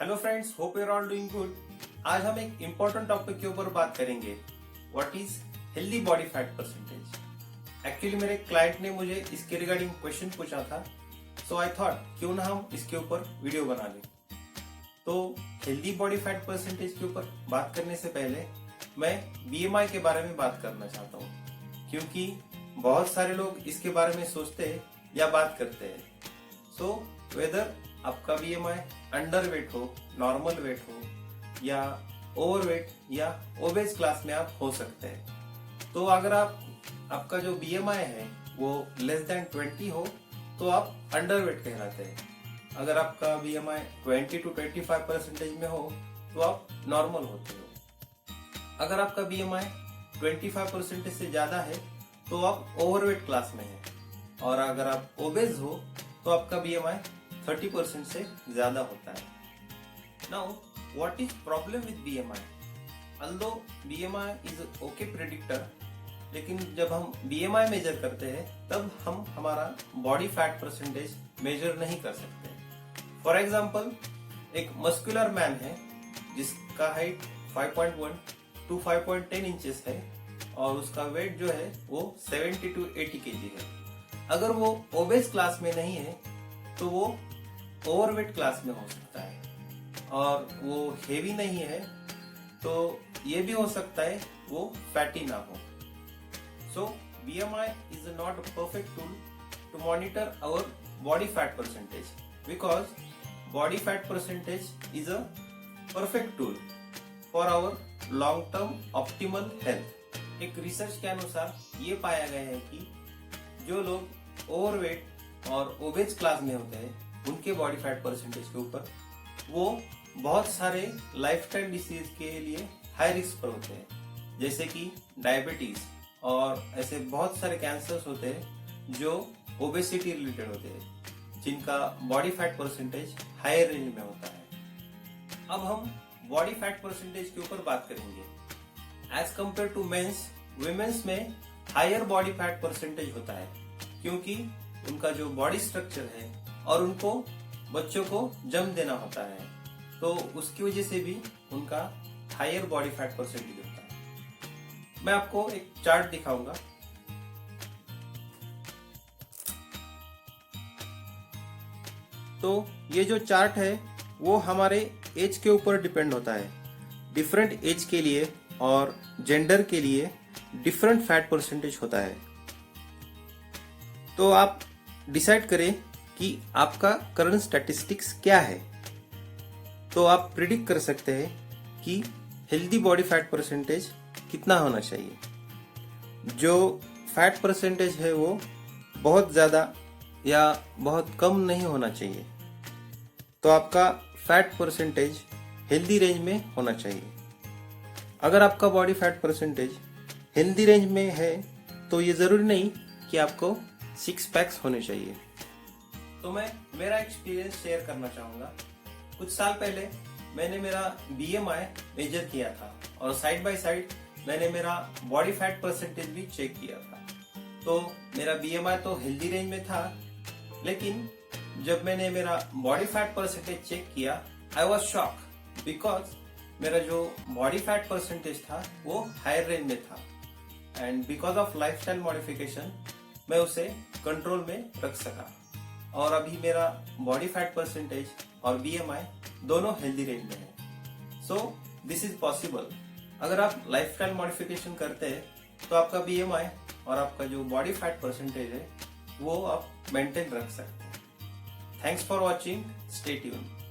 Hello friends, hope you are all doing good. आज हम एक इम्पोर्टेंट टॉपिक के ऊपर बात करेंगे। What is healthy body fat percentage. Actually मेरे क्लाइंट ने मुझे इसके रिगार्डिंग क्वेश्चन पूछा था, सो आई थॉट क्यों ना हम इसके ऊपर वीडियो बना लें। तो हेल्दी बॉडी फैट परसेंटेज के ऊपर बात करने से पहले मैं बीएमआई के बारे में बात करना चाहता हूँ, क्योंकि बहुत सारे लोग इसके बारे में सोचते हैं या बात करते हैं। सो वेदर आपका बीएमआई अंडर वेट हो, नॉर्मल वेट हो या ओवरवेट या ओबेस क्लास में आप हो सकते हैं। तो अगर आपका जो बीएमआई है वो लेस देन 20 हो तो आप अंडर वेट कहलाते हैं। अगर आपका बीएमआई 20 to 25% में हो तो आप नॉर्मल होते हो। अगर आपका बीएमआई 25% से ज्यादा है तो आप ओवरवेट क्लास में हैं, और अगर आप ओबेस हो तो आपका बीएमआई 30% से ज्यादा होता है। Now what is problem with BMI? Although BMI is okay predictor, लेकिन जब हम बीएमआई मेजर करते हैं तब हम हमारा बॉडी फैट परसेंटेज मेजर नहीं कर सकते। फॉर एग्जाम्पल, एक मस्कुलर मैन है जिसका हाइट 5.1 to 5.10 इंचेस है और उसका वेट जो है वो 70 to 80 kg है। अगर वो ओबेस क्लास में नहीं है तो वो ओवरवेट क्लास में हो सकता है, और वो हेवी नहीं है तो ये भी हो सकता है वो फैटी ना हो। So BMI is not a perfect tool to monitor our body fat percentage, because body fat percentage is a perfect tool for our long term optimal health. एक रिसर्च के अनुसार ये पाया गया है कि जो लोग ओवरवेट और ओबेस क्लास में होते हैं उनके बॉडी फैट परसेंटेज के ऊपर वो बहुत सारे लाइफस्टाइल डिसीज के लिए हाई रिस्क पर होते हैं, जैसे कि डायबिटीज, और ऐसे बहुत सारे कैंसर्स होते हैं जो ओबेसिटी रिलेटेड होते हैं, जिनका body fat percentage higher range में होता है। अब हम बॉडी फैट परसेंटेज के ऊपर बात करेंगे। As compare to mens, womens में हायर बॉडी फैट परसेंटेज होता है, क्योंकि उनका जो बॉडी स्ट्रक्चर है और उनको बच्चों को जन्म देना होता है, तो उसकी वजह से भी उनका हायर बॉडी फैट परसेंटेज होता है। मैं आपको एक चार्ट दिखाऊंगा। तो ये जो चार्ट है वो हमारे एज के ऊपर डिपेंड होता है। डिफरेंट एज के लिए और जेंडर के लिए डिफरेंट फैट परसेंटेज होता है। तो आप डिसाइड करें कि आपका करंट स्टैटिस्टिक्स क्या है, तो आप प्रिडिक्ट कर सकते हैं कि हेल्दी बॉडी फैट परसेंटेज कितना होना चाहिए। जो फैट परसेंटेज है वो बहुत ज़्यादा या बहुत कम नहीं होना चाहिए, तो आपका फैट परसेंटेज हेल्दी रेंज में होना चाहिए। अगर आपका body fat percentage healthy range में है तो ये ज़रूरी नहीं कि आपको 6 पैक्स होने चाहिए। तो मैं मेरा एक्सपीरियंस शेयर करना चाहूंगा। कुछ साल पहले मैंने मेरा बीएमआई मेजर किया था और साइड बाय साइड मैंने मेरा बॉडी फैट परसेंटेज भी चेक किया था। तो मेरा बीएमआई तो हेल्दी रेंज में था, लेकिन जब मैंने मेरा बॉडी फैट परसेंटेज चेक किया, आई वाज शॉक, बिकॉज मेरा जो बॉडी फैट परसेंटेज था वो हायर रेंज में था, and because of lifestyle modification मैं उसे कंट्रोल में रख सका, और अभी मेरा बॉडी फैट परसेंटेज और बीएमआई दोनों हेल्दी रेंज में है। So this is possible. अगर आप लाइफस्टाइल मॉडिफिकेशन करते हैं तो आपका बीएमआई और आपका जो बॉडी फैट परसेंटेज है वो आप मेंटेन रख सकते हैं। Thanks for watching, stay tuned.